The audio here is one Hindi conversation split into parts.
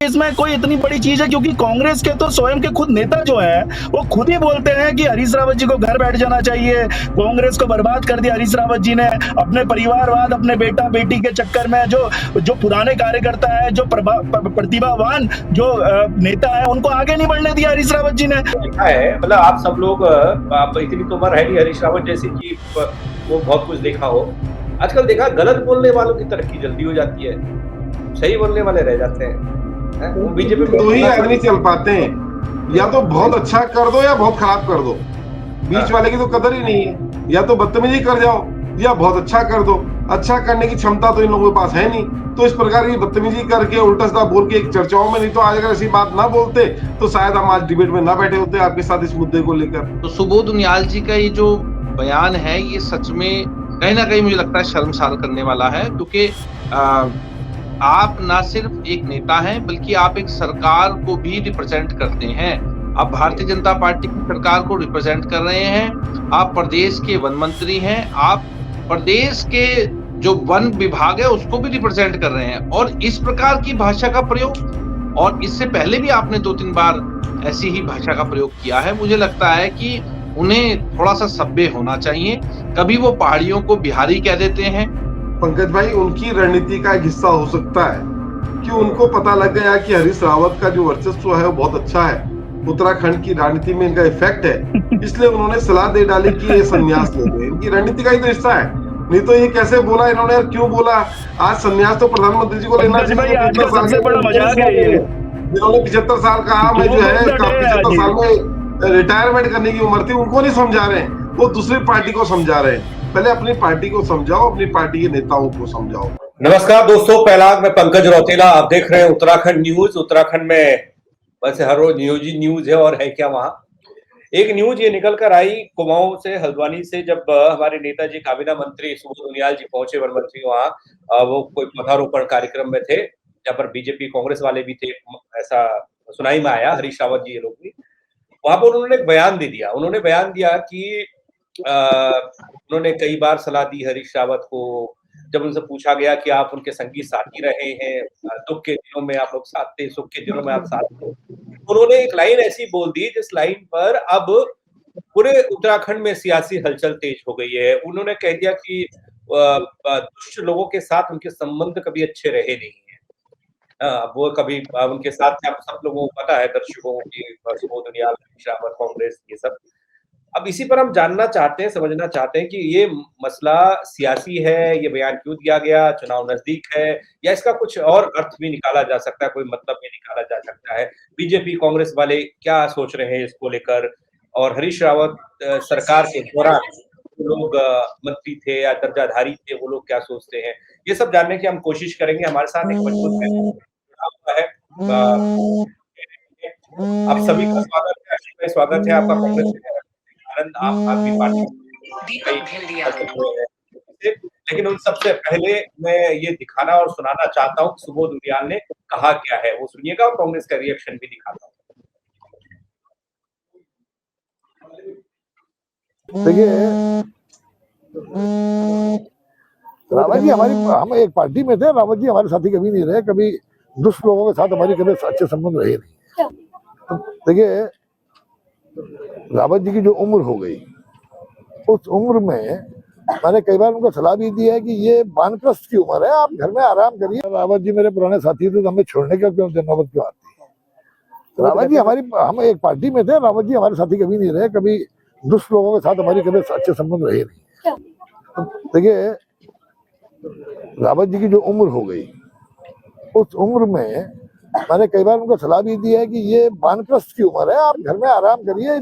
इसमें कोई इतनी बड़ी चीज है, क्योंकि कांग्रेस के तो स्वयं के खुद नेता जो है वो खुद ही बोलते हैं कि हरीश रावत जी को घर बैठ जाना चाहिए, कांग्रेस को बर्बाद कर दिया हरीश रावत जी ने, अपने परिवारवाद, अपने बेटा बेटी के चक्कर में जो जो पुराने कार्यकर्ता है, जो प्रतिभावान जो नेता है, उनको आगे नहीं बढ़ने दिया हरीश रावत जी ने। देखा है, मतलब आप सब लोग, आप इतनी तो उम्र है नहीं हरीश रावत जैसी कि वो बहुत कुछ देखा हो। आजकल देखा, गलत बोलने वालों की तरक्की जल्दी हो जाती है, सही बोलने वाले रह जाते हैं। बीजेपी में दो ही आदमी चल पाते हैं, या तो बहुत अच्छा कर दो या बहुत खराब कर दो। बीच वाले की तो कदर ही नहीं है। या तो बदतमीजी कर जाओ या बहुत अच्छा कर दो। अच्छा करने की क्षमता तो इन लोगों के पास है नहीं, तो इस प्रकार की बदतमीजी करके उल्टा सीधा बोल के एक चर्चाओं में, नहीं तो आज अगर ऐसी बात ना बोलते तो शायद हम आज डिबेट में ना बैठे होते आपके साथ इस मुद्दे को लेकर। तो सुबोध उनियाल जी का ये जो बयान है, ये सच में कहीं ना कहीं मुझे लगता है शर्मसार करने वाला है, क्योंकि आप ना सिर्फ एक नेता हैं बल्कि आप एक सरकार को भी रिप्रेजेंट करते हैं। आप भारतीय जनता पार्टी की सरकार को रिप्रेजेंट कर रहे हैं, आप प्रदेश के वन मंत्री हैं, आप प्रदेश के जो वन विभाग है उसको भी रिप्रेजेंट कर रहे हैं, और इस प्रकार की भाषा का प्रयोग, और इससे पहले भी आपने 2-3 बार ऐसी ही भाषा का प्रयोग किया है। मुझे लगता है कि उन्हें थोड़ा सा सभ्य होना चाहिए। कभी वो पहाड़ियों को बिहारी कह देते हैं। पंकज भाई, उनकी रणनीति का एक हिस्सा हो सकता है कि उनको पता लग गया कि हरीश रावत का जो वर्चस्व है वो बहुत अच्छा है, उत्तराखंड की राजनीति में इनका इफेक्ट है, इसलिए उन्होंने सलाह दे डाली कि ये संन्यास ले लें। इनकी रणनीति का ही तो हिस्सा है, नहीं तो ये कैसे बोला इन्होंने, क्यों बोला? आज संन्यास तो प्रधानमंत्री जी को लेना चाहिए। सबसे बड़ा मजाक है ये, जिन्होंने 75 साल कहा मैं जो है 75 साल में रिटायरमेंट करने की उम्र थी, उनको नहीं समझा रहे हैं, वो दूसरी पार्टी को समझा रहे हैं। पहले अपनी पार्टी को समझाओ, अपनी पार्टी के नेताओं को समझाओ। नमस्कार दोस्तों, पहला मैं पंकज रौतेला, आप देख रहे हैं उत्तराखंड न्यूज। उत्तराखंड में वैसे हर रोज न्यूज ही न्यूज है, और है क्या वहां। एक न्यूज ये निकल कर आई कुमाऊं से, हल्द्वानी से, जब हमारे नेताजी काबीना मंत्री सुबोध उनियाल जी पहुंचे, वन मंत्री वहां, वो कोई पौधारोपण कार्यक्रम में थे, जहां पर बीजेपी कांग्रेस वाले भी थे, ऐसा सुनाई में आया, हरीश रावत जी ये लोग भी। वहां पर उन्होंने एक बयान दे दिया। उन्होंने बयान दिया कि उन्होंने कई बार सलाह दी हरीश रावत को, जब उनसे पूछा गया कि आप उनके संगी साथी रहे हैं, दुख के दिनों में आप लोग साथ थे, सुख के दिनों में आप साथ थे, उन्होंने एक लाइन ऐसी बोल दी जिस लाइन पर अब पूरे उत्तराखंड में सियासी हलचल तेज हो गई है। उन्होंने कह दिया कि दुष्ट लोगों के साथ उनके संबंध कभी अच्छे रहे नहीं है। वो कभी उनके साथ, आप सब लोगों को पता है, दर्शकों की, सुबोध उनियाल, हरीश रावत, कांग्रेस, ये सब। अब इसी पर हम जानना चाहते हैं, समझना चाहते हैं कि ये मसला सियासी है, ये बयान क्यों दिया गया, चुनाव नजदीक है, या इसका कुछ और अर्थ भी निकाला जा सकता है, कोई मतलब भी निकाला जा सकता है। बीजेपी कांग्रेस वाले क्या सोच रहे हैं इसको लेकर, और हरीश रावत सरकार के दौरान लोग मंत्री थे या दर्जाधारी थे, वो लोग क्या सोचते हैं, ये सब जानने की हम कोशिश करेंगे। हमारे साथ एक मजबूत है, आप सभी का स्वागत है आपका कांग्रेस में। आप भी पार्टी, लेकिन उन सबसे पहले मैं ये दिखाना और सुनाना चाहता हूँ सुबोध उनियाल ने कहा क्या है, वो सुनिएगा, और कांग्रेस का रिएक्शन भी दिखाता हूँ। देखिए, रावत जी हम एक पार्टी में थे, रावत जी हमारे साथी कभी नहीं रहे, कभी दुष्ट लोगों के साथ हमारी कभी अच्छे संबंध रहे नहीं। तो देखिए, रावत जी की जो उम्र हो गई, उस उम्र में मैंने कई बार उनको सलाह भी दी है कि ये वानप्रस्थ की उम्र है, आप घर में आराम करिए। रावत जी मेरे पुराने साथी थे, तो हमें छोड़ने का क्यों नौबत क्यों आती? रावत जी हम एक पार्टी में थे, रावत जी हमारे साथी कभी नहीं रहे, कभी दुष्ट लोगों के साथ हमारी कभी अच्छे संबंध रहे नहीं। तो देखिए, रावत जी की जो उम्र हो गई, उस उम्र में मैंने कई बार उनको सलाह भी दी है कि ये वानप्रस्थ की उम्र है, आप घर में आराम करिए।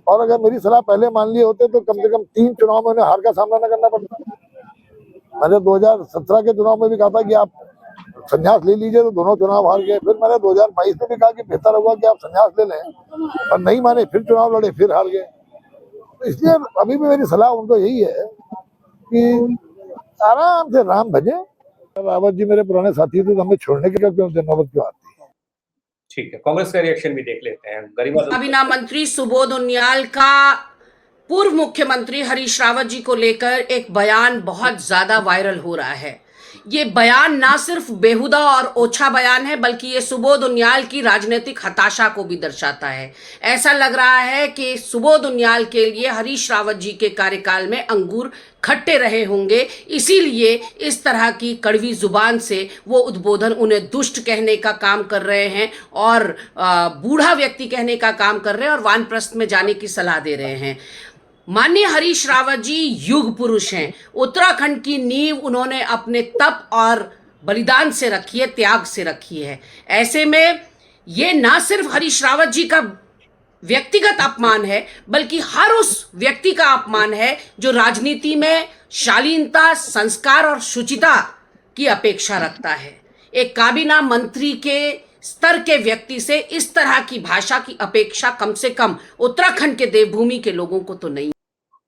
और अगर मेरी सलाह पहले मान लिए होते तो कम से कम 3 चुनाव में उन्हें हार का सामना न करना पड़ता। मैंने 2017 के चुनाव में भी कहा था कि आप संन्यास ले लीजिए, तो दोनों चुनाव हार गए। फिर मैंने 2022 में भी कहा कि बेहतर होगा कि आप संन्यास ले लें, पर नहीं माने, फिर चुनाव लड़े, फिर हार गए। तो इसलिए अभी भी मेरी सलाह उनको यही है कि आराम से राम भजे। रावत जी मेरे पुराने साथी थे, तो हमें छोड़ने की क्यों नौबत क्यों आती? ठीक है, कांग्रेस का रिएक्शन भी देख लेते हैं। काबीना मंत्री सुबोध उनियाल का पूर्व मुख्यमंत्री हरीश रावत जी को लेकर एक बयान बहुत ज्यादा वायरल हो रहा है। ये बयान ना सिर्फ बेहुदा और ओछा बयान है, बल्कि ये सुबोध उनियाल की राजनीतिक हताशा को भी दर्शाता है। ऐसा लग रहा है कि सुबोध उनियाल के लिए हरीश रावत जी के कार्यकाल में अंगूर खट्टे रहे होंगे, इसीलिए इस तरह की कड़वी जुबान से वो उद्बोधन उन्हें दुष्ट कहने का काम कर रहे हैं और बूढ़ा व्यक्ति कहने का काम कर रहे हैं और वानप्रस्थ में जाने की सलाह दे रहे हैं। माननीय हरीश रावत जी युग पुरुष हैं। उत्तराखंड की नींव उन्होंने अपने तप और बलिदान से रखी है, त्याग से रखी है। ऐसे में ये ना सिर्फ हरीश रावत जी का व्यक्तिगत अपमान है, बल्कि हर उस व्यक्ति का अपमान है जो राजनीति में शालीनता, संस्कार और शुचिता की अपेक्षा रखता है। एक काबीना मंत्री के स्तर के व्यक्ति से इस तरह की भाषा की अपेक्षा कम से कम उत्तराखंड के देवभूमि के लोगों को तो नहीं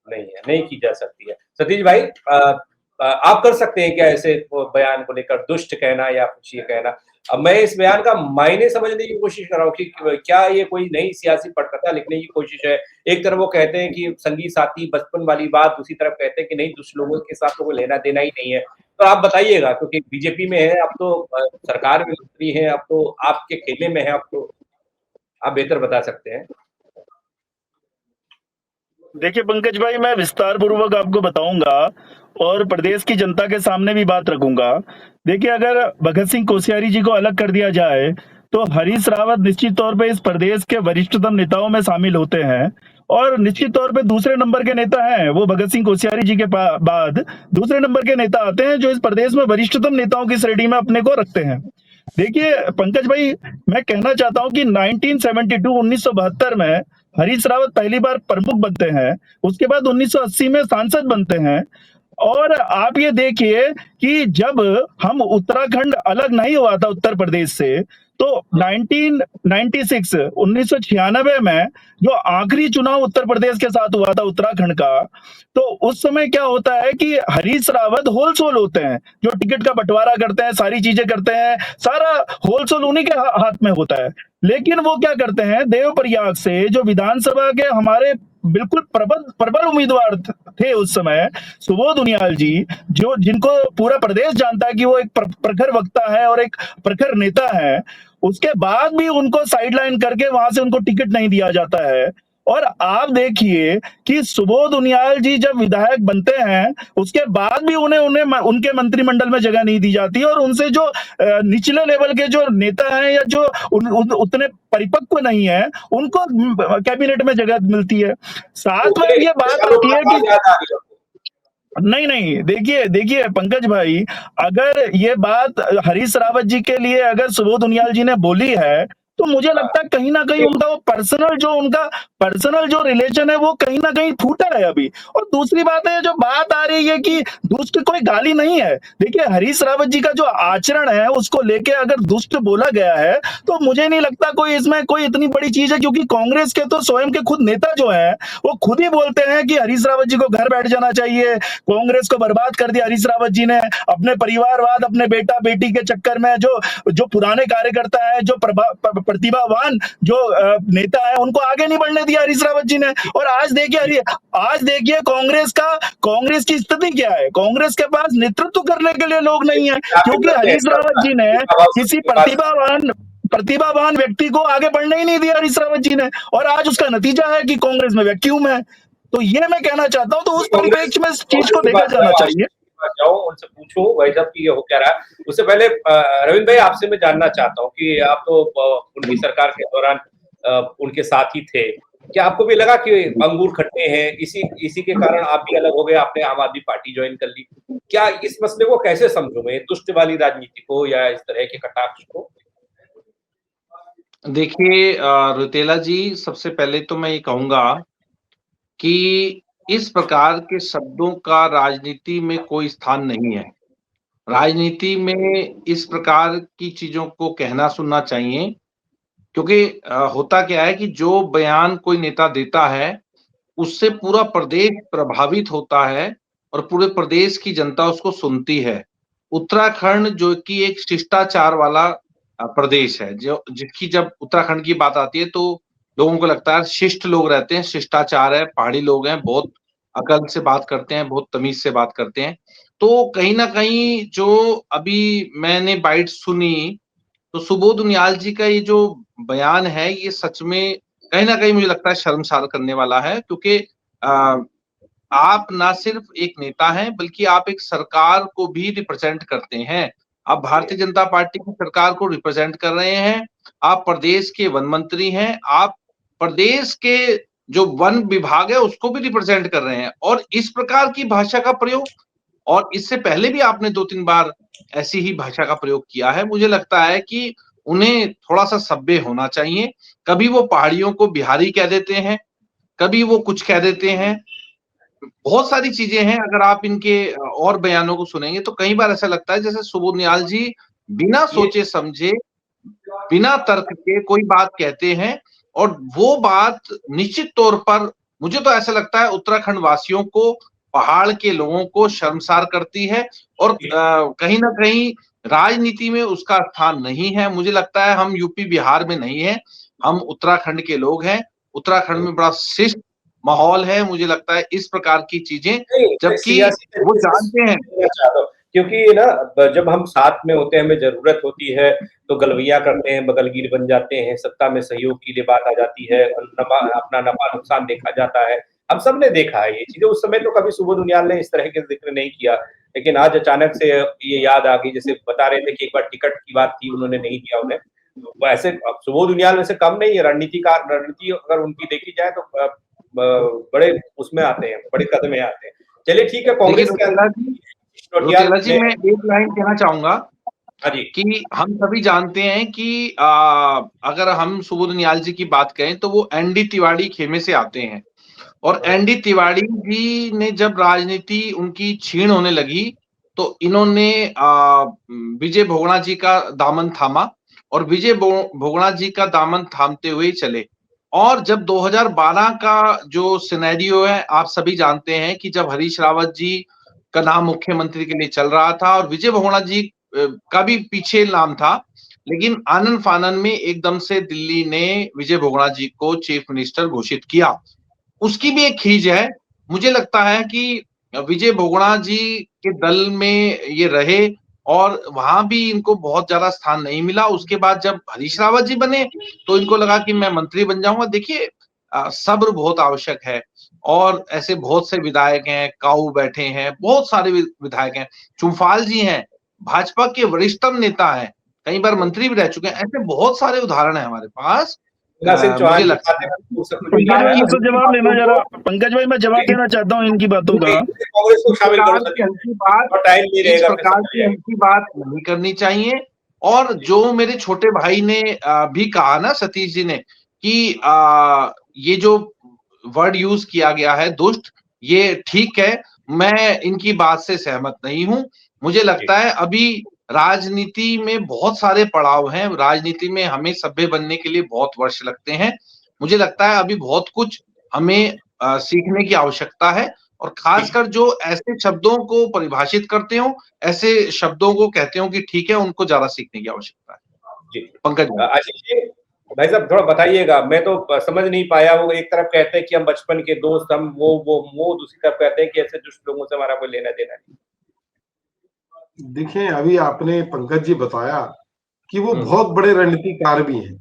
है, नहीं की जा सकती है। सतीश भाई, आप कर सकते हैं क्या ऐसे बयान को लेकर दुष्ट कहना या कुछ ये कहना? अब मैं इस बयान का मायने समझने की कोशिश कर रहा हूँ कि क्या ये कोई नई सियासी पटकथा लिखने की कोशिश है? एक तरफ वो कहते हैं कि संगी साथी बचपन वाली बात, दूसरी तरफ कहते हैं कि नहीं, दुष्ट लोगों के साथ तो कोई लेना देना ही नहीं है। तो आप बताइएगा, क्योंकि बीजेपी में है, अब तो सरकार में मंत्री है, अब तो आपके खेमे में है, अब तो आप बेहतर बता सकते हैं। देखिए पंकज भाई, मैं विस्तार पूर्वक आपको बताऊंगा और प्रदेश की जनता के सामने भी बात रखूंगा। देखिए, अगर भगत सिंह कोश्यारी जी को अलग कर दिया जाए तो हरीश रावत निश्चित तौर पे इस प्रदेश के वरिष्ठतम नेताओं में शामिल होते हैं और निश्चित तौर पे दूसरे नंबर के नेता हैं वो। भगत सिंह कोश्यारी जी के बाद दूसरे नंबर के नेता आते हैं जो इस प्रदेश में वरिष्ठतम नेताओं की श्रेणी में अपने को रखते हैं। देखिए पंकज भाई, मैं कहना चाहता हूं कि 1972 में हरीश रावत पहली बार प्रमुख बनते हैं, उसके बाद 1980 में सांसद बनते हैं। और आप ये देखिए कि जब हम उत्तराखंड अलग नहीं हुआ था उत्तर प्रदेश से, तो 1996 में जो आखिरी चुनाव उत्तर प्रदेश के साथ हुआ था उत्तराखंड का, तो उस समय क्या होता है कि हरीश रावत होलसोल होते हैं, जो टिकट का बंटवारा करते हैं, सारी चीजें करते हैं, सारा होलसोल उन्हीं के हाथ में होता है। लेकिन वो क्या करते हैं, देवप्रयाग से जो विधानसभा के हमारे बिल्कुल प्रबल उम्मीदवार थे उस समय, सुबोध उनियाल जी, जो जिनको पूरा प्रदेश जानता है कि वो एक प्रखर वक्ता है और एक प्रखर नेता है, उसके बाद भी उनको साइडलाइन करके वहां से उनको टिकट नहीं दिया जाता है। और आप देखिए कि सुबोध उनियाल जी जब विधायक बनते हैं उसके बाद भी उन्हें उनके मंत्रिमंडल में जगह नहीं दी जाती और उनसे जो निचले लेवल के जो नेता हैं या जो उतने परिपक्व नहीं है उनको कैबिनेट में जगह मिलती है। साथ में ये बात आती है कि नहीं, देखिए पंकज भाई, अगर ये बात हरीश रावत जी के लिए अगर सुबोध उनियाल जी ने बोली है तो मुझे लगता है कहीं ना कहीं उनका वो पर्सनल जो रिलेशन है वो कहीं ना कहीं फूटा है अभी। और दूसरी बात है, जो बात आ रही है कि दुष्ट कोई गाली नहीं है। देखिए, हरीश रावत जी का जो आचरण है उसको लेके अगर दुष्ट बोला गया है तो मुझे नहीं लगता कोई इसमें कोई इतनी बड़ी चीज है, क्योंकि कांग्रेस के तो स्वयं के खुद नेता जो है वो खुद ही बोलते हैं कि हरीश रावत जी को घर बैठ जाना चाहिए, कांग्रेस को बर्बाद कर दिया हरीश रावत जी ने, अपने परिवारवाद, अपने बेटा बेटी के चक्कर में जो पुराने कार्यकर्ता है, जो प्रतिभावान जो नेता है, उनको आगे नहीं बढ़ने दिया हरीश रावत जी ने। और आज देखिए कांग्रेस की स्थिति क्या है। कांग्रेस के पास नेतृत्व करने के लिए लोग नहीं है, क्योंकि हरीश रावत जी ने किसी प्रतिभावान व्यक्ति को आगे बढ़ने ही नहीं दिया हरीश रावत जी ने, और आज उसका नतीजा है कि कांग्रेस में वैक्यूम है। तो ये मैं कहना चाहता हूं, तो उस परिप्रेक्ष्य में इस चीज को देखा जाना चाहिए। जाओ उनसे पूछो भाई साहब की ये हो क्या रहा है। उससे पहले रविंद्र भाई, आपसे मैं जानना चाहता हूँ कि आप तो उनकी सरकार के दौरान उनके साथ ही थे, क्या आपको भी लगा कि अंगूर खट्टे हैं, इसी के कारण आप भी अलग हो गए, आपने आम आदमी पार्टी ज्वाइन कर ली? क्या इस मसले को कैसे समझो मैं, दुष्ट वाली राजनीति को या इस तरह के कटाक्ष को? देखिए रुतेला जी, सबसे पहले तो मैं ये कहूंगा कि इस प्रकार के शब्दों का राजनीति में कोई स्थान नहीं है। राजनीति में इस प्रकार की चीजों को कहना सुनना चाहिए, क्योंकि होता क्या है कि जो बयान कोई नेता देता है उससे पूरा प्रदेश प्रभावित होता है और पूरे प्रदेश की जनता उसको सुनती है। उत्तराखंड जो कि एक शिष्टाचार वाला प्रदेश है, जो जिसकी जब उत्तराखंड की बात आती है तो लोगों को लगता है शिष्ट लोग रहते हैं, शिष्टाचार है, पहाड़ी लोग हैं, बहुत अकल से बात करते हैं, बहुत तमीज से बात करते हैं। तो कहीं ना कहीं जो अभी मैंने बाइट सुनी, तो सुबोध उनियाल जी का ये जो बयान है, ये सच में कहीं ना कहीं मुझे लगता है शर्मसार करने वाला है, क्योंकि आप ना सिर्फ एक नेता हैं, बल्कि आप एक सरकार को भी रिप्रेजेंट करते हैं। आप भारतीय जनता पार्टी की सरकार को रिप्रेजेंट कर रहे हैं। आप प्रदेश के वन मंत्री हैं। आप प्रदेश के जो वन विभाग है उसको भी रिप्रेजेंट कर रहे हैं, और इस प्रकार की भाषा का प्रयोग, और इससे पहले भी आपने 2-3 बार ऐसी ही भाषा का प्रयोग किया है। मुझे लगता है कि उन्हें थोड़ा-सा सभ्य होना चाहिए। कभी वो पहाड़ियों को बिहारी कह देते हैं, कभी वो कुछ कह देते हैं। बहुत सारी चीजें हैं, अगर आप इनके और बयानों को सुनेंगे तो कई बार ऐसा लगता है जैसे सुबोध नियाल जी बिना सोचे समझे, बिना तर्क के कोई बात कहते हैं, और वो बात निश्चित तौर पर मुझे तो ऐसा लगता है उत्तराखंड वासियों को, पहाड़ के लोगों को शर्मसार करती है, और कहीं ना कहीं राजनीति में उसका स्थान नहीं है। मुझे लगता है हम यूपी बिहार में नहीं है, हम उत्तराखंड के लोग हैं। उत्तराखंड में बड़ा शिष्ट माहौल है, मुझे लगता है इस प्रकार की चीजें, नहीं, मैं जबकि सियासी वो तरीके से जानते हैं। समझना चाहता हूँ, क्योंकि ना जब हम साथ में होते हैं, हमें जरूरत होती है तो गलवियां करते हैं, बगलगीर बन जाते हैं, सत्ता में सहयोग की लिए बात आ जाती है, अपना नफा नुकसान देखा जाता है। हम सब ने देखा है ये चीजें। उस समय तो कभी सुबोध उनियाल ने इस तरह के जिक्र नहीं किया, लेकिन आज अचानक से ये याद आ गई। जैसे बता रहे थे कि एक बार टिकट की बात थी, उन्होंने नहीं दिया उन्हें। तो ऐसे सुबोध उनियाल वैसे कम नहीं है, रणनीति अगर उनकी देखी जाए तो बड़े उसमें आते हैं, बड़े कदम में आते हैं। चलिए ठीक है, देखिए कांग्रेस के रोतेला जी, मैं एक लाइन कहना चाहूंगा हाँ जी, कि हम सभी जानते हैं कि अगर हम सुबोध नियाल जी की बात करें तो वो एनडी तिवारी खेमे से आते हैं, और एनडी तिवारी जी ने जब राजनीति उनकी क्षीण होने लगी तो इन्होंने विजय भोगड़ा जी का दामन थामा, और विजय भोगड़ा जी का दामन थामते हुए चले। और जब 2012 का जो सिनेरियो है आप सभी जानते हैं कि जब हरीश रावत जी का नाम मुख्यमंत्री के लिए चल रहा था, और विजय भोगड़ा जी का भी पीछे नाम था, लेकिन आनन फानन में एकदम से दिल्ली ने विजय भोगड़ा जी को चीफ मिनिस्टर घोषित किया। उसकी भी एक खींच है। मुझे लगता है कि विजय भोगड़ा जी के दल में ये रहे, और वहां भी इनको बहुत ज्यादा स्थान नहीं मिला। उसके बाद जब हरीश रावत जी बने तो इनको लगा कि मैं मंत्री बन जाऊंगा। देखिए, सब्र बहुत आवश्यक है, और ऐसे बहुत से विधायक हैं, काऊ बैठे हैं, बहुत सारे विधायक हैं, चुम्फाल जी हैं, भाजपा के वरिष्ठतम नेता हैं, कई बार मंत्री भी रह चुके हैं। ऐसे बहुत सारे उदाहरण है हमारे पास। शिवराज सिंह मुझे चौहान की लगता बातें है वो सब कुछ पंकज लिखा भाई है। मुझसे जवाब लेना जरा। पंकज भाई मैं जवाब देना चाहता हूँ इनकी बातों का। कांग्रेस को इस शामिल करो प्रकार की सभी, हल्की बात, और टाइम नहीं इस रहेगा, फिर प्रकार समझ की जाएगा। हल्की बात नहीं करनी चाहिए। और जो मेरे छोटे भाई ने भी कहा ना, सतीश जी ने, कि ये जो वर्ड यूज किया गया है दुष्ट, ये ठीक है, मैं इनकी बात से सहमत नहीं हूं। मुझे लगता है अभी राजनीति में बहुत सारे पड़ाव हैं, राजनीति में हमें सभ्य बनने के लिए बहुत वर्ष लगते हैं। मुझे लगता है अभी बहुत कुछ हमें सीखने की आवश्यकता है, और खासकर जो ऐसे शब्दों को परिभाषित करते हो, ऐसे शब्दों को कहते हो कि ठीक है, उनको ज्यादा सीखने की आवश्यकता है। जी, पंकज भाई। आशीष जी, भाई साहब थोड़ा बताइएगा। मैं तो समझ नहीं पाया। वो एक तरफ कहते हैं कि हम बचपन के दोस्त, हम वो दूसरी तरफ कहते हैं कि ऐसे दुष्ट लोगों से हमारा कोई लेना देना नहीं। देखिए, अभी आपने पंकज जी बताया कि वो हम्म। बहुत बड़े रणनीतिकार भी हैं,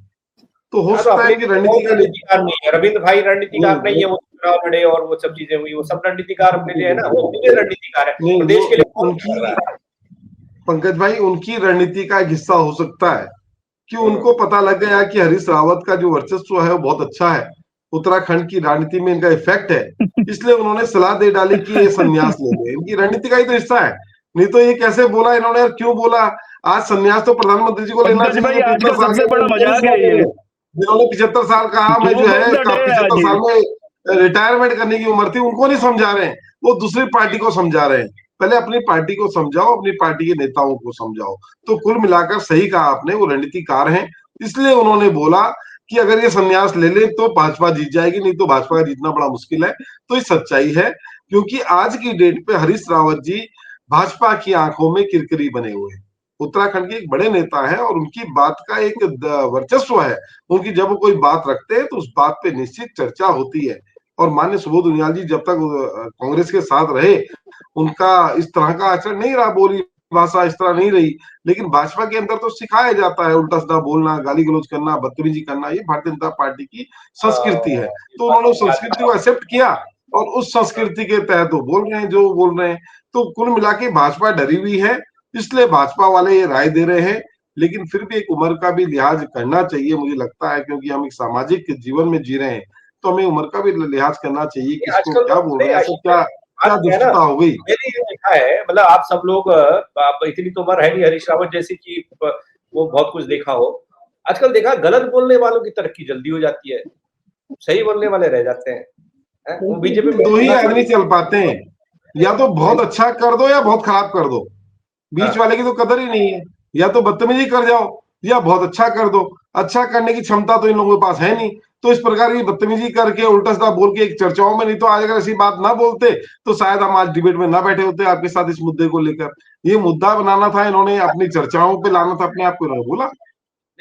तो हो हाँ, तो सकता है अपने कि बहुत रणनीति का रणनीतिकार नहीं है, रविंद्र भाई रणनीतिकार नहीं नहीं है। वो चुनाव लड़े और वो सब चीजें हुई, वो सब रणनीतिकार अपने लिए है ना। वो खुद रणनीतिकार है, नहीं, वो प्रदेश के लिए बहुत कुछ कर उनकी, रहा है। पंकज भाई, उनकी रणनीति का एक हिस्सा हो सकता है कि हम्म। उनको पता लग गया कि हरीश रावत का जो वर्चस्व है वो बहुत अच्छा है, उत्तराखंड की राजनीति में इनका इफेक्ट है, इसलिए उन्होंने सलाह दे डाली कि ये संन्यास ले ले। इनकी रणनीति का ही तो हिस्सा है। नहीं तो ये कैसे बोला इन्होंने, और क्यों बोला? आज संन्यास तो प्रधानमंत्री जी को लेना पंकज चाहिए भाई जो आज का 75 साल सबसे के, बड़ा उनको नहीं मजाक सलाह है दे ये। रहे। जिन्होंने 75 साल कहा मैं जो जोक ऑफ है द डे है आज 75 ये। साल में रिटायरमेंट करने की उम्र थी, उनको नहीं समझा रहे हैं, वो दूसरी पार्टी को समझा रहे हैं। पहले अपनी पार्टी को समझाओ, अपनी पार्टी के नेताओं को समझाओ। तो कुल मिलाकर सही कहा आपने, वो रणनीतिकार हैं, इसलिए उन्होंने बोला कि अगर ये संन्यास ले ले तो भाजपा जीत जाएगी, नहीं तो भाजपा का जीतना बड़ा मुश्किल है। तो ये सच्चाई है, क्योंकि आज की डेट पे हरीश रावत जी भाजपा की आंखों में किरकिरी बने हुए हैं। उत्तराखंड के एक बड़े नेता है और उनकी बात का एक वर्चस्व है। उनकी जब वो कोई बात रखते हैं तो उस बात पे निश्चित चर्चा होती है। और माननीय सुबोध उनियाल जी जब तक कांग्रेस के साथ रहे उनका इस तरह का आचरण नहीं रहा, बोली भाषा इस तरह नहीं रही। लेकिन भाजपा के अंदर तो सिखाया जाता है उल्टा सीधा बोलना, गाली गलौज करना, बदतमीजी करना, ये भारतीय जनता पार्टी की संस्कृति है। तो उन्होंने उस संस्कृति को एक्सेप्ट किया और उस संस्कृति के तहत वो बोल रहे हैं जो बोल रहे हैं। तो कुल मिला के भाजपा डरी हुई है, इसलिए भाजपा वाले ये राय दे रहे हैं। लेकिन फिर भी एक उम्र का भी लिहाज करना चाहिए मुझे लगता है, क्योंकि हम एक सामाजिक जीवन में जी रहे हैं, तो हमें उम्र का भी लिहाज करना चाहिए, किसको क्या बोल रहे हैं, क्या दुष्टता हो गई। मैंने ये देखा है, मतलब आप सब लोग, आप इतनी तो उम्र है नहीं हरीश रावत जैसी कि वो बहुत कुछ देखा हो। आजकल देखा गलत बोलने वालों की तरक्की जल्दी हो जाती है, सही बोलने वाले रह जाते हैं। वो बीजेपी में दो ही आदमी चल पाते हैं, या तो बहुत अच्छा कर दो या बहुत खराब कर दो, बीच वाले की तो कदर ही नहीं है। या तो बदतमीजी कर जाओ या बहुत अच्छा कर दो, अच्छा करने की क्षमता तो इन लोगों के पास है नहीं। तो इस प्रकार की बदतमीजी करके उल्टा सीधा बोल के एक चर्चाओं में, नहीं तो आज अगर ऐसी बात ना बोलते तो शायद हम आज डिबेट में ना बैठे होते आपके साथ इस मुद्दे को लेकर। ये मुद्दा बनाना था इन्होंने, अपनी चर्चाओं पे लाना था अपने आप को, इन्होंने बोला।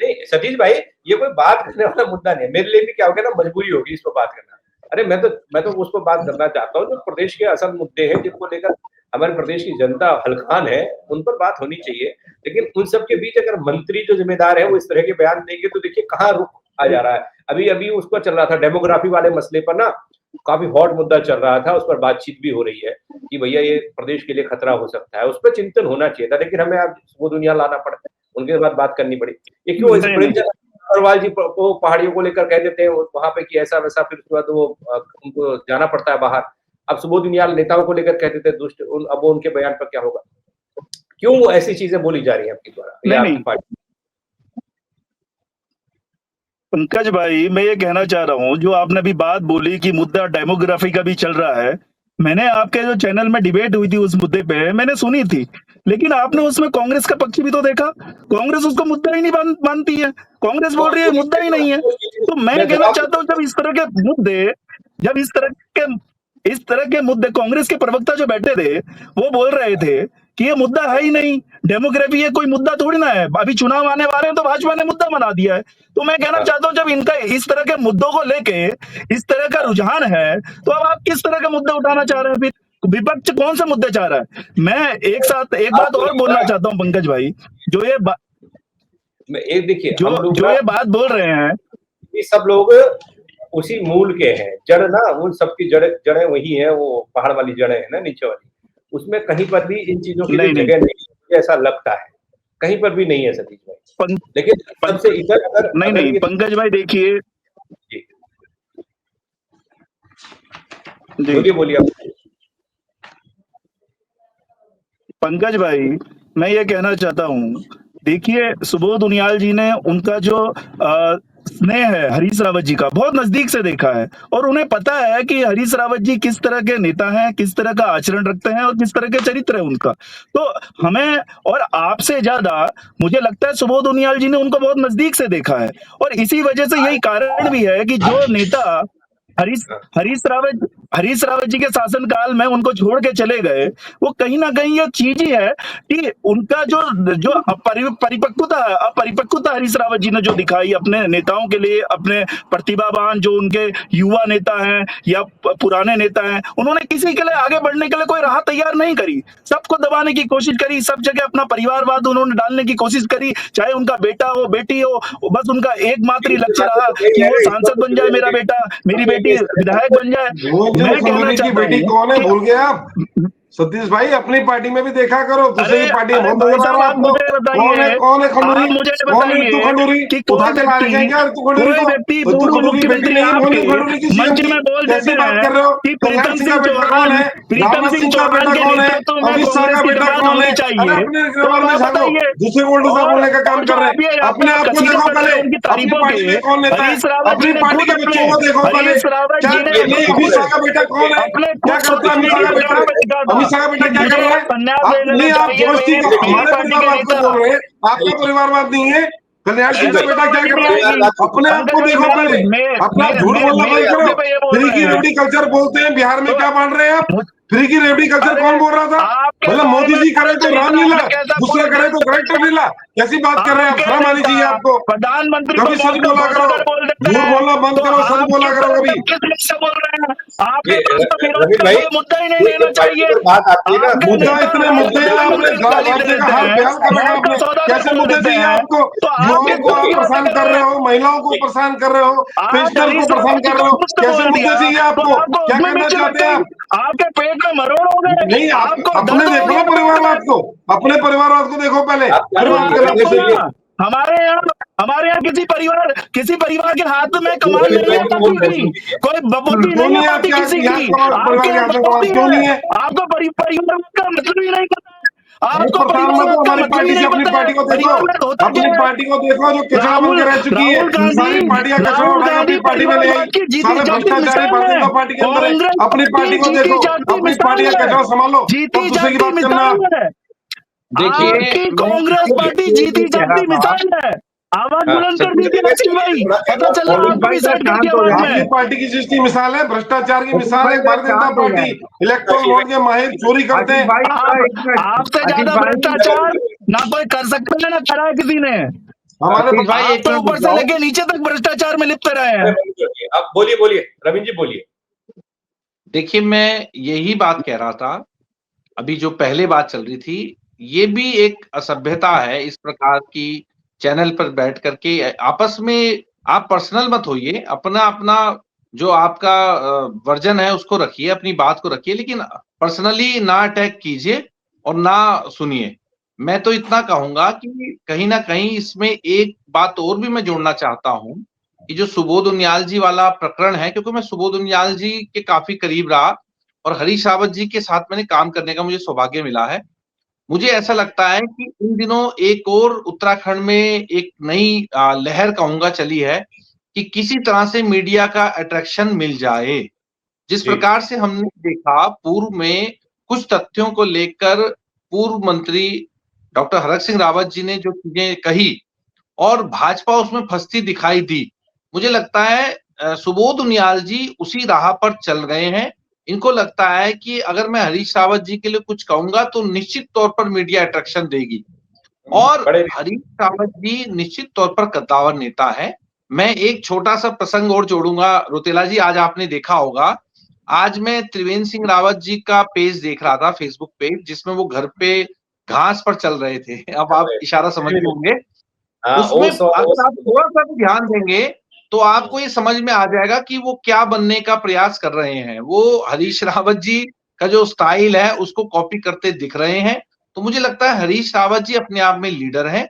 नहीं सतीश भाई, ये कोई बात करने वाला मुद्दा नहीं है। मेरे लिए भी क्या हो गया ना, मजबूरी होगी इस पर बात करना। अरे मैं तो उस पर बात करना चाहता हूँ जो प्रदेश के असल मुद्दे हैं, जिनको लेकर हमारे प्रदेश की जनता हलकान है, उन पर बात होनी चाहिए। लेकिन उन सब के बीच अगर मंत्री जो जिम्मेदार है वो इस तरह के बयान देंगे तो देखिए कहाँ रुख आ जा रहा है। अभी उसका चल रहा था डेमोग्राफी वाले मसले पर ना, काफी हॉट मुद्दा चल रहा था, उस पर बातचीत भी हो रही है कि भैया ये प्रदेश के लिए खतरा हो सकता है, उस पर चिंतन होना चाहिए था। लेकिन हमें आज वो दुनिया लाना पड़ता है, उनके साथ बात करनी पड़ी। ये क्यों अग्रवाल जी को पहाड़ियों को लेकर कह देते हैं वहां पे कि ऐसा वैसा, फिर उसके बाद वो उनको जाना पड़ता है बाहर। अब सुबोध उनियाल नेताओं को लेकर कह देते हैं दुष्ट, अब वो उनके बयान पर क्या होगा? क्यों ऐसी चीजें बोली जा रही है आपके द्वारा? नहीं पंकज भाई, मैं ये कहना चाह रहा हूँ, जो आपने अभी बात बोली कि मुद्दा डेमोग्राफी का भी चल रहा है, मैंने आपके जो चैनल में डिबेट हुई थी उस मुद्दे पे मैंने सुनी थी, लेकिन आपने उसमें कांग्रेस का पक्ष भी तो देखा। कांग्रेस उसको मुद्दा ही नहीं मानती है, कांग्रेस बोल रही है मुद्दा ही नहीं है। तो मैं कहना चाहता हूँ जब इस तरह के मुद्दे कांग्रेस के प्रवक्ता जो बैठे थे वो बोल रहे थे कि ये मुद्दा है ही नहीं, डेमोग्राफी ये कोई मुद्दा थोड़ी ना है, अभी चुनाव आने वाले हैं तो भाजपा ने मुद्दा बना दिया है। तो मैं कहना चाहता हूँ जब इनका इस तरह के मुद्दों को लेके इस तरह का रुझान है, तो अब आप किस तरह के मुद्दे उठाना चाह रहे हैं? फिर विपक्ष कौन सा मुद्दे चाह रहा है? मैं एक बात और बोलना चाहता हूँ पंकज भाई, जो ये बात बोल रहे हैं, ये सब लोग उसी मूल के हैं, जड़ ना, उन सबकी जड़ें वही है, वो पहाड़ वाली जड़ें है ना, नीचे वाली, उसमें कहीं पर भी इन चीजों की जगह नहीं, ऐसा लगता है कहीं पर भी नहीं है सतीश भाई। लेकिन सबसे इधर अगर नहीं पंकज भाई देखिए, बोलिए पंकज भाई, मैं ये कहना चाहता हूँ, देखिए सुबोध उनियाल जी ने उनका जो स्नेह है हरीश रावत जी का बहुत नजदीक से देखा है, और उन्हें पता है कि हरीश रावत जी किस तरह के नेता हैं, किस तरह का आचरण रखते हैं और किस तरह के चरित्र है उनका। तो हमें और आपसे ज्यादा मुझे लगता है सुबोध उनियाल जी ने उनको बहुत नजदीक से देखा है, और इसी वजह से यही कारण भी है कि जो नेता हरीश रावत जी के शासनकाल में उनको छोड़ के चले गए, वो कहीं ना कहीं ये चीज ही है कि उनका जो अपरिपक्वता हरीश रावत जी ने जो दिखाई अपने नेताओं के लिए, अपने प्रतिभावान जो उनके युवा नेता हैं या पुराने नेता हैं, उन्होंने किसी के लिए आगे बढ़ने के लिए कोई राह तैयार नहीं करी, सबको दबाने की कोशिश करी, सब जगह अपना परिवारवाद उन्होंने डालने की कोशिश करी, चाहे उनका बेटा हो बेटी हो, बस उनका एकमात्र लक्ष्य रहा कि वो सांसद बन जाए, मेरा बेटा मेरी बेटी विधायक बन जाए। मैं कहना चाहता हूं, बेटी कौन है भूल गए आप सतीश भाई? अपनी पार्टी में भी देखा करो, दूसरी पार्टी में कौन है खंडूरी कि कोई व्यक्ति पूर्व मुख्यमंत्री आपके मंच में बोल देते हैं कि प्रीतम सिंह चौहान के नेतृत्व में कांग्रेस की जमात होनी चाहिए, तो आप बताइए दूसरे को उल्टा बोलने का काम कर रहे हैं। अपने आप को देखो पहले, उनकी तारीफों के कौन नेता है? अपनी पार्टी के बच्चों को देखो पहले, अमित शाह का बेटा कौन है? क्या करता है अमित शाह का बेटा? अमित शाह का बेटा क्या कर रहा है? आप दोस्ती का हमारे परिवारवाद को बोल रहे हैं, आपका परिवारवाद नहीं है। कल्याण सिंह का बेटा क्या कर रहा है? अपने आप को देखो पहले, अपना झूठ बोलना बंद करो। कल्चर बोलते हैं बिहार में, क्या मान रहे हैं आप? फ्री की रेवड़ी कल्चर अरे, कौन बोल रहा था? आपके मतलब बारे मोदी में जी करे तो चाहिए, रामलीला, आपने कैसा दूसरा कोई करे तो देश करेक्टर लीला, कैसी बात कर रहे हैं आप? आपके शर्म आनी चाहिए नेता आपको। प्रधानमंत्री को कभी सच मौका बोला करो, अगर बोल देते झूठ हैं बोलना बंद तो करो, सच आप बोला किस करो तरह कभी। किस मुख से बोल रहे हैं? आपके ये पास तो विरोध रवि का भाई, कोई मुद्दा ही नहीं ये लेना जब चाहिए। पर्टिकुलर बात आती है ना, आपके मुद्दा नेता इतने मुद्दे हैं, आपने राष्ट्रपति को गाली दे राज्य का देते हाल हैं, बयान कर रखा मौत का आपने। सौदागर कैसे बोल मुद्दे देते चाहिए हैं, आपको? तो आप युवाओं किस को तरह आप की बातें परेशान कर कर रहे रहे हैं? हो, महिलाओं को परेशान कर रहे हो, आज पेंशनर हरीश को परेशान रावत जी कर को रहे हो। दुष्ट कैसे बोल मुद्दे दिया चाहिए तो आपको? आपको क्या उसमें करना नीचे लग चाहते हैं गई, आप? आपके पेट में मरोड़ हो गए, नहीं, आप आपको अपने दर्द हो देखो ना गया पेट परिवारवाद में। को, अपने परिवारवाद को देखो पहले, आप क्या फिर तो बात बोलिए, आप करना रवि किसी देखो की। ना, हमारे यहाँ किसी परिवार के हाथ में कमान रवि नहीं भाई है को कभी बोल भी, दीजिए। कोई बबूती क्यों नहीं है नहीं पार्टी आपके किसी यहाँ की, परिवार आपके के यहाँ हाथ में बबूती क्यों नहीं है। है? आपको परिवार का मतलब ही नहीं पता, बहुत आपको परेशान मत परिवारवाद हो, का हमारी मतलब ही पार्टी से नहीं अपनी पता है। पार्टी को देखो, परिवार में होता अपनी क्या है? पार्टी को देखो जो कचरा बन के रह चुकी है। राहुल गांधी सारी पार्टियां कचरा राहुल उठा के अपनी गांधी पार्टी में ले आई। परिवारवाद की जीती सारे जागती भ्रष्टाचारी मिसाल भारतीय है। जनता पार्टी के अंदर है। कांग्रेस अपनी पार्टी को जीती देखो, जागती अपनी मिसाल पार्टी का है, कचरा संभालो, जीती तब दूसरे की जागती बात करना। मिसाल है। देखिए, आपकी मैं कांग्रेस आपको पार्टी ये जीती कह रहा जागती था, मिसाल है। आवाज हाँ, बुलंद कर सतीश दीजिए आसिफ भाई, थोड़ा पता चला और आपको भी भाई सेट कर शांत दिया हो बाद जाए, आपकी में। पार्टी की जिसकी मिसाल है, भ्रष्टाचार की सतीश मिसाल भाई है। जरा भारतीय जनता शांत हो पार्टी जाए। इलेक्ट्रॉल वोट के माहिर चोरी करते आसिफ हैं। भाई जरा आप एक मिनट। आपसे आसिफ ज्यादा भाई, भ्रष्टाचार ना कोई कर सकता है ना करा है किसी ने। हमारे सतीश भाई आप एक तो मिनट रुक ऊपर से जाओ। लेके नीचे तक भ्रष्टाचार में लिप्त रहे हैं। आप बोलिए बोलिए, रविंद्र जी बोलिए। देखिए, मैं यही बात कह रहा था, अभी जो पहले बात चल रही थी, ये भी एक असभ्यता है इस प्रकार की चैनल पर बैठ करके आपस में आप पर्सनल मत होइए, अपना अपना जो आपका वर्जन है उसको रखिए, अपनी बात को रखिए, लेकिन पर्सनली ना अटैक कीजिए और ना सुनिए। मैं तो इतना कहूंगा कि कहीं ना कहीं इसमें एक बात और भी मैं जोड़ना चाहता हूं कि जो सुबोध उनियाल जी वाला प्रकरण है, क्योंकि मैं सुबोध उनियाल जी के काफी करीब रहा और हरीश रावत जी के साथ मैंने काम करने का मुझे सौभाग्य मिला है। मुझे ऐसा लगता है कि इन दिनों एक और उत्तराखंड में एक नई लहर कहूंगा चली है कि किसी तरह से मीडिया का अट्रैक्शन मिल जाए। जिस जी, प्रकार से हमने देखा पूर्व में कुछ तथ्यों को लेकर पूर्व मंत्री डॉक्टर हरक सिंह रावत जी ने जो चीजें कही और भाजपा उसमें फंसती दिखाई दी। मुझे लगता है सुबोध उनियाल जी उसी राह पर चल रहे हैं। इनको लगता है कि अगर मैं हरीश रावत जी के लिए कुछ कहूंगा तो निश्चित तौर पर मीडिया अट्रैक्शन देगी और बड़े हरीश रावत जी निश्चित तौर पर कद्दावर नेता है। मैं एक छोटा सा प्रसंग और जोड़ूंगा रोतेला जी, आज आपने देखा होगा, आज मैं त्रिवेंद्र सिंह रावत जी का पेज देख रहा था, फेसबुक पेज, जिसमें वो घर पे घास पर चल रहे थे। अब आप इशारा समझ रहे होंगे। हाँ, उसमें ओस और अगर ओस। आप थोड़ा-सा भी ध्यान देंगे, तो आपको ये समझ में आ जाएगा कि वो क्या बनने का प्रयास कर रहे हैं। वो हरीश रावत जी का जो स्टाइल है, उसको कॉपी करते दिख रहे हैं। तो मुझे लगता है हरीश रावत जी अपने आप में लीडर हैं।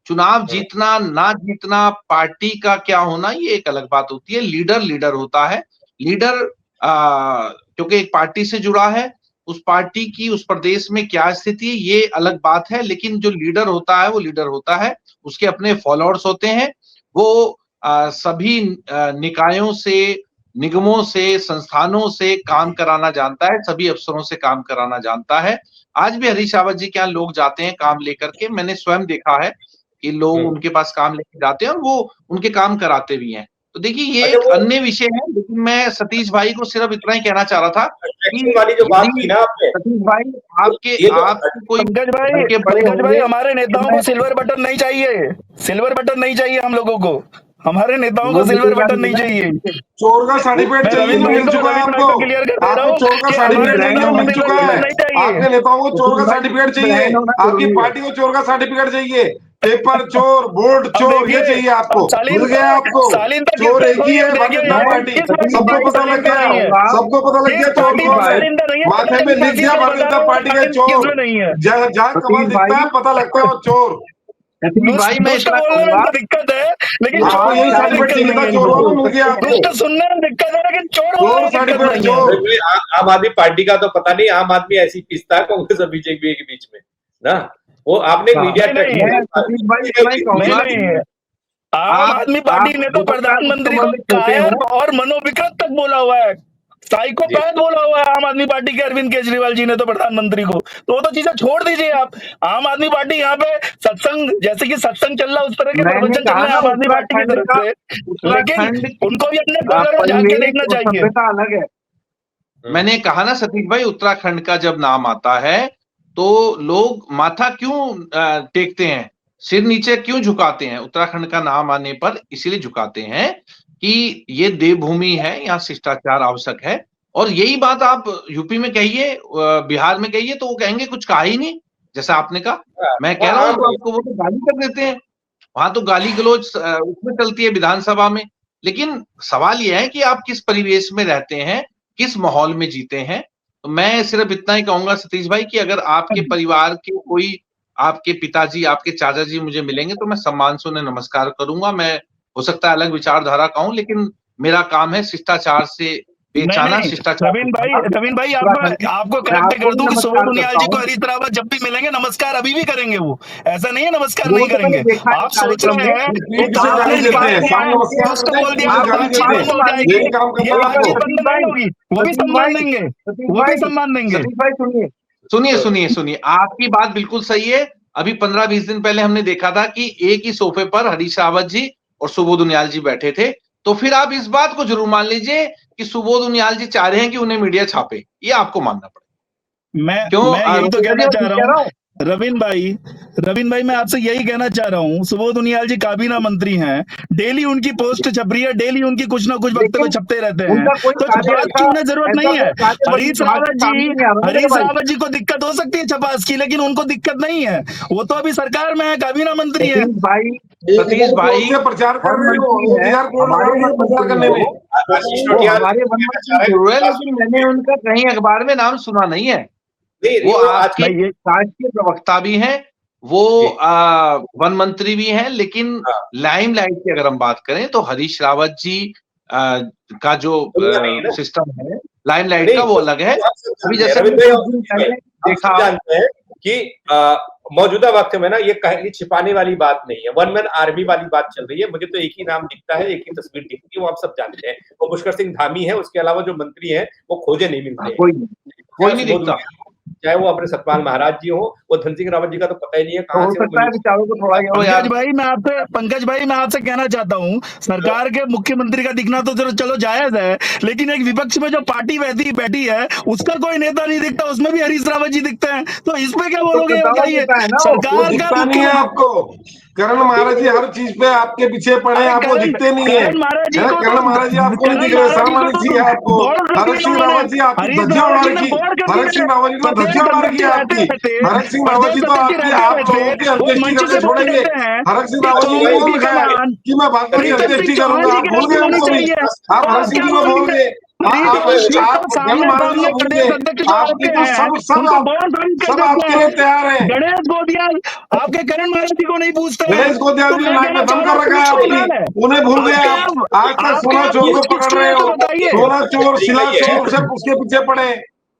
चुनाव जीतना, ना जीतना, पार्टी का क्या होना, ये एक अलग बात होती है। लीडर, लीडर होता है। लीडर क्योंकि एक पार्टी से जुड़ा है, उस पार्टी की उस प्रदेश में क्या स्थिति है, ये अलग बात है। लेकिन जो लीडर होता है, वो लीडर होता है। उसके अपने फॉलोअर्स होते हैं। वो सभी निकायों से, निगमों से, संस्थानों से काम कराना जानता है, सभी अफसरों से काम कराना जानता है। आज भी हरीश रावत जी के यहाँ लोग जाते हैं काम लेकर के, मैंने स्वयं देखा है कि लोग उनके पास काम लेके जाते हैं और वो उनके काम कराते भी हैं। तो देखिए ये अच्छा, एक वो अन्य विषय है, लेकिन मैं सतीश भाई को सिर्फ इतना ही कहना चाह रहा था अट्रैक्शन कि वाली जो बात की यदि ना आपने, सतीश भाई आपके ये तो आपकी कोई घर के बड़े पंकज भाई होंगे हमारे कि नेताओं को मैं सिल्वर बटन नहीं चाहिए, सिल्वर बटन नहीं चाहिए हम लोगों को, हमारे नेताओं को वो सिल्वर मिलेगा बटन नहीं नहीं ना। चाहिए। चोर का सर्टिफिकेट मैं चाहिए रविंद्र जो भाई मिल को चुका है रविंद्र भाई आपको। को क्लियर कर दे रहा आपको हूँ चोर का कि सर्टिफिकेट हमारे चाहिए बहन जो नेताओं को मिल सिल्वर चुका बटन है। नहीं चाहिए। आपके नेताओं को चोर सतीश का भाई सर्टिफिकेट चाहिए, बहन होना आपकी जरूरी है। पार्टी को चोर का सर्टिफिकेट चाहिए। पेपर चोर, वोट अब चोर, ये देखिए, चाहिए अब आपको। मिल गया आपको। सालीन तक चोर किसका एक ही खोई है, है भारतीय देखिए जनता यहाँ मैं पार्टी। किस पार्टी सतीश की सबको भाई पता सालीन लग का गया, नहीं है, कहूंगा, सबको पता लग किस गया चोर पार्टी सतीश की कौन है। भाई सालीन का नहीं है, पता माथे में नहीं लिख बाकी दिया वाले भारतीय बता जनता रहे हो पार्टी के सालीन चोर। किसमें नहीं है। जहाँ कमल सतीश दिखता भाई है पता लगता है वो चोर। सतीश भाई मैं दुष्ट इतना बोलने में कहूंगा तो दिक्कत है, लेकिन कि चोर आपको आप यही बोलने में शायद सर्टिफिकेट दिक्कत चाहिए नहीं था, है चोर इनको। वालों मिल गया आपको। दुष्ट सुनने में दिक्कत है, लेकिन चोर बोलने चोर में दिक्कत सर्टिफिकेट नहीं है। चोर। आम आदमी पार्टी का तो पता नहीं, आम आदमी ऐसी पिसता है कांग्रेस और बीजेपी के बीच में ना। वो आपने हाँ, मीडिया नहीं नहीं मैं सतीश भाई इतना ही नहीं कहूंगा नहीं, कि आम आदमी पार्टी आप ने तो हो सकता है उस प्रधानमंत्री उम्र को में छोटे कायर हों। और मनोविकृत तक बोला हुआ है, साइकोपैथ बोला हुआ है आम आदमी पार्टी के अरविंद केजरीवाल जी ने तो प्रधानमंत्री को। तो वो तो चीजें छोड़ दीजिए आप। आम आदमी पार्टी यहाँ पे सत्संग, जैसे कि सत्संग चल रहा है उस तरह के मैंने प्रवचन चल कहा रहे हैं ना आम आदमी पार्टी की तरफ से, लेकिन उत्तराखंड की उनको भी अपने घर में झांक के परिवेश देखना और चाहिए। सभ्यता अलग है। मैंने कहा ना सतीश भाई, उत्तराखंड का जब नाम आता है तो लोग माथा क्यों टेकते हैं, सिर नीचे क्यों झुकाते हैं? उत्तराखंड का नाम आने पर इसीलिए झुकाते हैं कि ये देवभूमि है, यहाँ शिष्टाचार आवश्यक है। और यही बात आप यूपी में कहिए, बिहार में कहिए, तो वो कहेंगे कुछ कहा ही नहीं, जैसा आपने कहा। मैं कह रहा हूँ तो आपको वो तो गाली कर देते हैं, वहां तो गाली गलौज उसमें चलती है विधानसभा में। लेकिन सवाल यह है कि आप किस परिवेश में रहते हैं, किस माहौल में जीते हैं। तो मैं सिर्फ इतना ही कहूंगा सतीश भाई कि अगर आपके परिवार के कोई, आपके पिताजी, आपके चाचा जी मुझे मिलेंगे तो मैं सम्मान से उन्हें नमस्कार करूंगा। मैं हो सकता है अलग विचारधारा का हूं, लेकिन मेरा काम है शिष्टाचार से पेश आना, नहीं शिष्टाचार। रवीन भाई आपको करेक्ट कर दूं कि सुबोध उनियाल जी को हरीश रावत जब भी मिलेंगे नमस्कार अभी भी करेंगे। वो ऐसा नहीं है नमस्कार नहीं करेंगे। आप सोच रहे हैं बोल दिया बंद हो जाएगी, ये बातचीत बंद नहीं होगी, वो भी सम्मान देंगे, वो भी सम्मान देंगे। सतीश भाई सुनिए, आपकी बात बिल्कुल सही है। अभी 15-20 दिन पहले हमने देखा था कि एक ही सोफे पर हरीश रावत जी और सुबोध उनियाल जी बैठे थे। तो फिर आप इस बात को जरूर मान लीजिए कि सुबोध उनियाल जी चाह रहे हैं कि उन्हें मीडिया छापे, ये आपको मानना पड़ेगा। मैं यही तो कहना चाह रहा हूँ रवीन भाई मैं आपसे यही कहना चाह रहा हूँ, सुबोध उनियाल जी काबीना मंत्री हैं, डेली उनकी पोस्ट छप रही है, डेली उनकी कुछ ना कुछ वक्तव्य छपते रहते हैं, तो छपास की उन्हें जरूरत नहीं है। हरीश रावत जी को दिक्कत हो सकती है छपास की, लेकिन उनको दिक्कत नहीं है, वो तो अभी सरकार में है, काबीना मंत्री है। सतीश भाई प्रचार कर रहे हो, प्रचार करने में लेकिन मैंने उनका कहीं अखबार में नाम सुना नहीं है। वो आपके राष्ट्रीय प्रवक्ता भी हैं, वो वन मंत्री भी हैं, लेकिन लाइमलाइट की अगर हम बात करें तो हरीश रावत जी का जो सिस्टम है लाइमलाइट का, वो अलग है। अभी जैसे देखा जानते हैं कि मौजूदा वक्त में ना ये छिपाने वाली बात नहीं है, वन मैन आर्मी वाली बात चल रही है। मुझे तो एक ही नाम दिखता है, एक ही तस्वीर दिखती है, वो आप सब जानते हैं, वो पुष्कर सिंह धामी है। उसके अलावा जो मंत्री हैं वो खोजे नहीं मिलते, कोई नहीं दिखता, चाहे वो अपने सतपाल महाराज जी हो, वो धन सिंह रावत जी का तो पता ही नहीं है कहां से विचारों को थोड़ा। पंकज भाई मैं आपसे कहना चाहता हूँ, सरकार के मुख्यमंत्री का दिखना तो चलो जायज है, लेकिन एक विपक्ष में जो पार्टी बैठी है उसका कोई नेता नहीं दिखता, उसमें भी हरीश रावत जी दिखते हैं, तो इस पे क्या बोलोगे? बताइए। सरकार का नहीं है आपको, करण महाराज जी हर चीज पे आपके पीछे पड़े, आपको दिखते नहीं है। करण महाराज जी आपको नहीं दिख रहे, शर्म आनी चाहिए आपको। हरक सिंह रावत जी आपकी धज्जियां उड़ा रखी, हरक सिंह रावत जी को धज्जियां उड़ा रखी है आपकी। हरक सिंह रावत जी तो आपकी आप लोगों की अंत्येष्टि करके छोड़ेंगे। हरक सिंह रावत जी ने बोल रखा है कि मैं भाजपा की अंत्येष्टि करूंगा, आप भूल गए हमको भी। आप हरक सिंह जी को बोल गए, सब आपके लिए तैयार है। गणेश गोदियाल आपके करण महाराज जी को नहीं पूछते, गणेश गोदियाल जी नाक में दम कर रखा है आपकी, उन्हें भूल गए आप। आज तक सोना चोर को पकड़ रहे हो, सोना चोर, शिला चोर से उसके पीछे पड़े,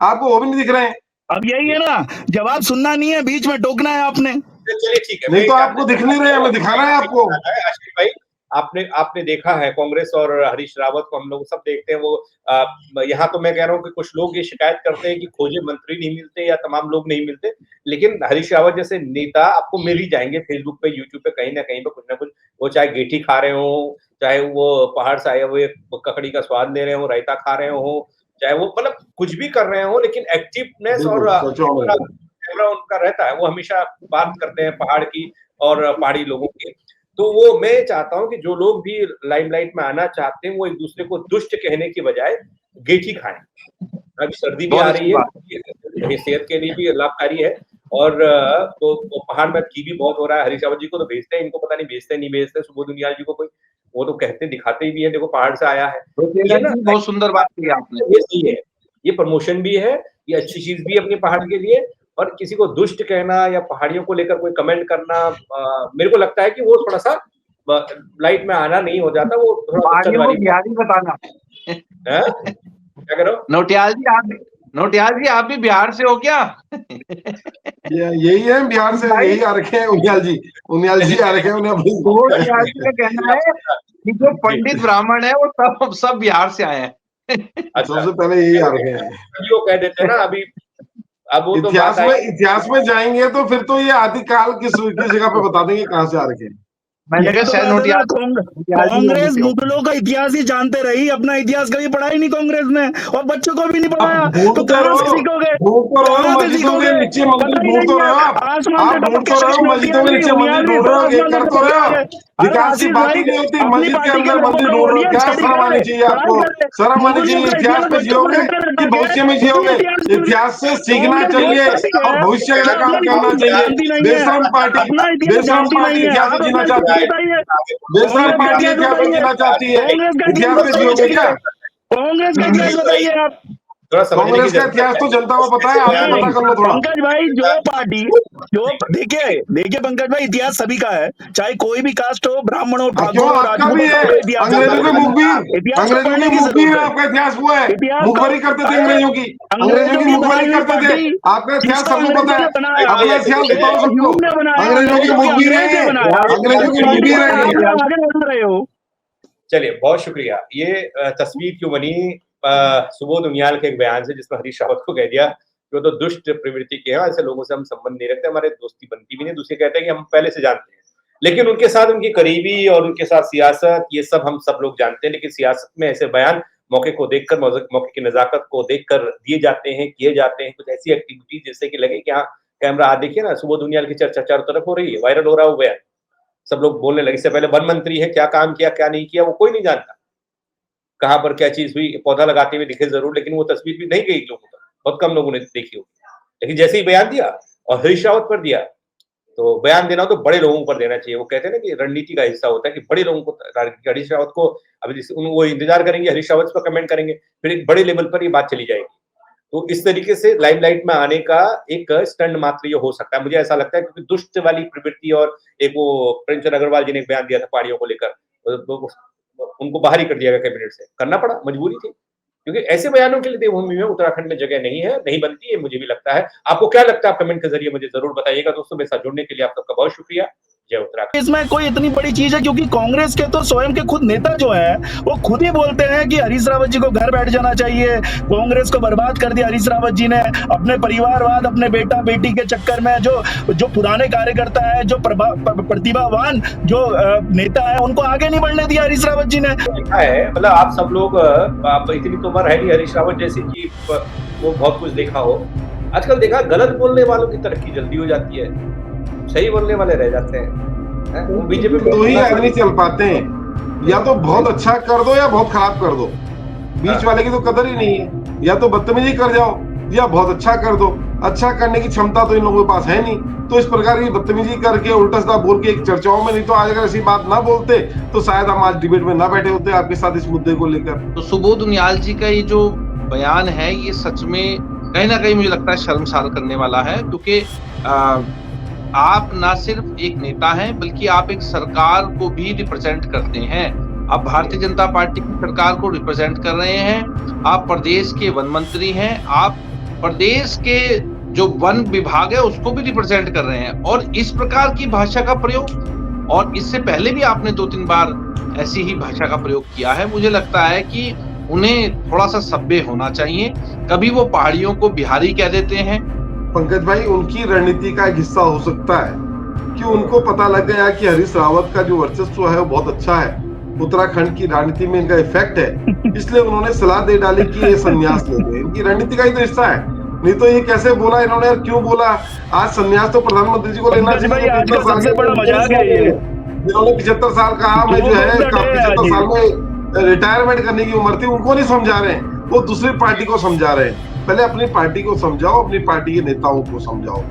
आपको वो भी नहीं दिख रहे हैं। अब यही है ना, जवाब सुनना नहीं है, बीच में टोकना है आपने। चलिए ठीक है, नहीं तो आपको दिख नहीं रहे, हमें दिखाना है आपको। आशीष भाई आपने देखा है कांग्रेस और हरीश रावत को, हम लोग सब देखते हैं। वो यहाँ तो मैं कह रहा हूँ कि कुछ लोग ये शिकायत करते हैं कि खोजे मंत्री नहीं मिलते या तमाम लोग नहीं मिलते, लेकिन हरीश रावत जैसे नेता आपको मिल ही जाएंगे फेसबुक पे, यूट्यूब पे, कहीं ना कहीं पे कुछ ना कुछ। वो चाहे गेठी खा रहे हो, चाहे वो पहाड़ से आए हुए ककड़ी का स्वाद ले रहे हो, रायता खा रहे हो, चाहे वो मतलब कुछ भी कर रहे हो, लेकिन एक्टिवनेस और कैमरा उनका रहता है। वो हमेशा बात करते हैं पहाड़ की और पहाड़ी लोगों की। तो वो मैं चाहता हूं कि जो लोग भी लाइमलाइट में आना चाहते हैं वो एक दूसरे को दुष्ट कहने की बजाय गेठी खाएं। अभी सर्दी भी आ रही है, सेहत के लिए भी लाभकारी है। और तो पहाड़ में कीवी बहुत हो रहा है। हरीश रावत जी को तो भेजते हैं, इनको पता नहीं भेजते नहीं भेजते। सुबोध उनियाल जी को कोई वो तो कहते दिखाते भी है, देखो पहाड़ से आया है। ये ना बहुत सुंदर बात की आपने, ये सही है, ये प्रमोशन भी है, ये अच्छी चीज भी अपने पहाड़ के लिए। और किसी को दुष्ट कहना या पहाड़ियों को लेकर कोई कमेंट करना, मेरे को लगता है कि वो थोड़ा सा लाइट में आना नहीं हो जाता, वो थोड़ा बिहारी बताना। क्या करो नोटियाल जी आप भी बिहार से हो क्या? यही है, बिहार से यही आ रखे हैं उनियाल जी आ रखे हैं। उनियाल जी का कहना है कि जो पंडित ब्राह्मण है वो सब बिहार से आए हैं। सबसे पहले यही आ रखे हैं, वो कह देते हैं ना। अभी अब वो इतिहास में जाएंगे तो फिर तो ये आदिकाल किस जगह पे बता देंगे कहां से आ रखे हैं। मैंने कहा तो शायद बात है ना, नोटियाल कांग्रेस मुगलों का इतिहास ही जानते रही, अपना इतिहास कभी पढ़ा ही नहीं कांग्रेस ने, और बच्चों को भी नहीं पढ़ाया, आप ढूंढ तो तो कहाँ रहो, से सीखोगे, ढूंढ तो रहो कहाँ से मस्जिदों के सीखोगे? नीचे मंदिर, पता ही ढूंढ तो नहीं रहे हो है, आसमान से आप ढूंढ टपक के तो रहे हो शेष मस्जिदों के नीचे मंदिर ढूंढ रहे हो, ये कर तो रहे हो, विकास की बात ही नहीं होती, अपनी मस्जिद के पार्टी के अंदर लोगों मंदिर को ढूंढ रहे हो, ऑडियंस क्या खड़ी शर्म आनी करे, चाहिए पढ़ाई आपको, करे, शर्म आनी मुगलों चाहिए, का इतिहास पे बच्चों को जियोगे रट कि रट भविष्य में के जियोगे, इतिहास भूल गए। इतिहास से सीखना कांग्रेस चाहिए वही पार्टी और है भविष्य के जो लिए काम अपना करना इतिहास चाहिए, जानती नहीं है, बेशरम पार्टी, अपना इतिहास बेशरम जानती पार्टी नहीं है, इतिहास आप में जीना अपना चाहती इतिहास है, बताइए, बेशरम कांग्रेस का पार्टी इतिहास इतिहास में बताइए, जीना चाहती है, कांग्रेस का इतिहास इतिहास पे बताइए, जियोगे क्या? चलिए कांग्रेस का इतिहास बताइए आप। थोड़ा समझने की कांग्रेस का जरूरत इतिहास तो है। जनता को पता है, आप भी नहीं पता कर लो थोड़ा। पंकज भाई, जो पार्टी जो देखिए पंकज भाई, इतिहास सभी का है, चाहे कोई भी कास्ट हो, ब्राह्मण हो, क्यों ठाकुर हो, आपका राजपूत भी हो, है, सबका इतिहास अंग्रेजों के है। मुखबिर, इतिहास को अंग्रेजों पढ़ने के की मुखबिर जरूरत है, है, आपका इतिहास वो है, इतिहास को मुखबरी करते थे अरे अंग्रेजों की, अंग्रेजों की मुखबरी बनाई करते थे, पार्टी, आपका इतिहास जिसको सबको पता अंग्रेजों है, ने बनाया, अपना इतिहास बताओ सबको, ह्यूम ने बनाया, अंग्रेजों के मुखबिर अंग्रेज ने है, बनाया, अंग्रेजों उस के पार्टी मुखबिर को है। आप लोग आगे बढ़ रहे हो। चलिए, बहुत शुक्रिया। ये तस्वीर क्यों बनी सुबोध उनियाल के एक बयान से, जिसमें हरीश रावत को कह दिया कि वो तो दुष्ट प्रवृत्ति के हैं, ऐसे लोगों से हम संबंध नहीं रखते, हमारे दोस्ती बनती भी नहीं। दूसरे कहते हैं कि हम पहले से जानते हैं, लेकिन उनके साथ उनकी करीबी और उनके साथ सियासत, ये सब हम सब लोग जानते हैं, लेकिन सियासत में ऐसे बयान मौके को देखकर, मौके की नजाकत को देखकर दिए जाते हैं, किए जाते हैं, कुछ ऐसी एक्टिविटी जिससे कि लगे कि हाँ कैमरा, आज देखिए ना सुबोध उनियाल की चर्चा चारों तरफ हो रही है, वायरल हो रहा है वो बयान, सब लोग बोलने लगे। इससे पहले वन मंत्री है, क्या काम किया क्या नहीं किया वो कोई नहीं जानता, कहाँ पर क्या चीज हुई, पौधा लगाते हुए दिखे जरूर, लेकिन वो तस्वीर भी नहीं गई लोगों तक, बहुत कम लोगों ने देखी होगी। लेकिन जैसे ही बयान दिया और हरीश रावत पर दिया, तो बयान देना हो तो बड़े लोगों पर देना चाहिए। वो कहते हैं ना कि रणनीति का हिस्सा होता है कि बड़े लोगों को, हरीश रावत को अभी वो इंतजार करेंगे, हरीश रावत पर कमेंट करेंगे, फिर एक बड़े लेवल पर ये बात चली जाएगी। तो इस तरीके से लाइमलाइट में आने का एक स्टंट मात्र ये हो सकता है, मुझे ऐसा लगता है, क्योंकि दुष्ट वाली प्रवृत्ति, और एक वो प्रेमचंद अग्रवाल जी ने एक बयान दिया था पहाड़ियों को लेकर, उनको बाहर ही कर दिया गया कैबिनेट से, करना पड़ा, मजबूरी थी, क्योंकि ऐसे बयानों के लिए देवभूमि में उत्तराखंड में जगह नहीं है, नहीं बनती है, मुझे भी लगता है। आपको क्या लगता है, आप कमेंट के जरिए मुझे जरूर बताइएगा। दोस्तों, मेरे साथ जुड़ने के लिए आप सबका बहुत शुक्रिया। जय उत्तराखंड। इसमें कोई इतनी बड़ी चीज है, क्योंकि कांग्रेस के तो स्वयं के खुद नेता जो है, वो खुद ही बोलते हैं कि हरीश रावत जी को घर बैठ जाना चाहिए, कांग्रेस को बर्बाद कर दिया हरीश रावत जी ने, अपने परिवारवाद, अपने बेटा बेटी के चक्कर में, जो पुराने कार्यकर्ता है, जो प्रतिभावान जो नेता है, उनको आगे नहीं बढ़ने दिया हरीश रावत जी ने। लिखा है, मतलब आप सब लोग, आप इतनी तो उम्र है नहीं हरीश रावत जैसी कि वो बहुत कुछ देखा हो। आजकल देखा, गलत बोलने वालों की तरक्की जल्दी हो जाती है, सही बोलने वाले रह जाते हैं। वो बीजेपी में दो ही आदमी चल पाते हैं, या तो बहुत अच्छा कर दो या बहुत खराब कर दो, बीच वाले की तो कदर ही नहीं है, या तो बदतमीजी कर जाओ या बहुत अच्छा कर दो। अच्छा करने की क्षमता तो इन लोगों के पास है नहीं, तो इस प्रकार की बदतमीजी करके, उल्टा सीधा बोल के एक चर्चाओं में, नहीं तो आज अगर ऐसी बात ना बोलते तो शायद हम आज डिबेट में ना बैठे होते आपके साथ इस मुद्दे को लेकर। तो सुबोध उनियाल जी का ये जो बयान है, ये सच में कहीं ना कहीं मुझे लगता है शर्मसार करने वाला है, क्योंकि आप ना सिर्फ एक नेता हैं, बल्कि आप एक सरकार को भी रिप्रेजेंट करते हैं। आप भारतीय जनता पार्टी की सरकार को रिप्रेजेंट कर रहे हैं, आप प्रदेश के वन मंत्री हैं, आप प्रदेश के जो वन विभाग है उसको भी रिप्रेजेंट कर रहे हैं, और इस प्रकार की भाषा का प्रयोग, और इससे पहले भी आपने 2-3 बार ऐसी ही भाषा का प्रयोग किया है। मुझे लगता है कि उन्हें थोड़ा सा सभ्य होना चाहिए। कभी वो पहाड़ियों को बिहारी कह देते हैं। पंकज भाई, उनकी रणनीति का एक हिस्सा हो सकता है कि उनको पता लग गया कि हरीश रावत का जो वर्चस्व है वो बहुत अच्छा है, उत्तराखंड की राजनीति में इनका इफेक्ट है, इसलिए उन्होंने सलाह दे डाली कि ये संन्यास ले ले। इनकी रणनीति का ही तो हिस्सा है, नहीं तो ये कैसे बोला इन्होंने, और क्यों बोला। आज संन्यास तो प्रधानमंत्री जी को लेना चाहिए, सबसे बड़ा मजाक है ये, जिन्होंने 75 साल कहा, मैं जो है 75 साल में रिटायरमेंट करने की उम्र थी, उनको नहीं समझा रहे हैं, वो दूसरी पार्टी को समझा रहे हैं। पहले अपनी पार्टी को समझाओ, अपनी पार्टी के नेताओं को समझाओ।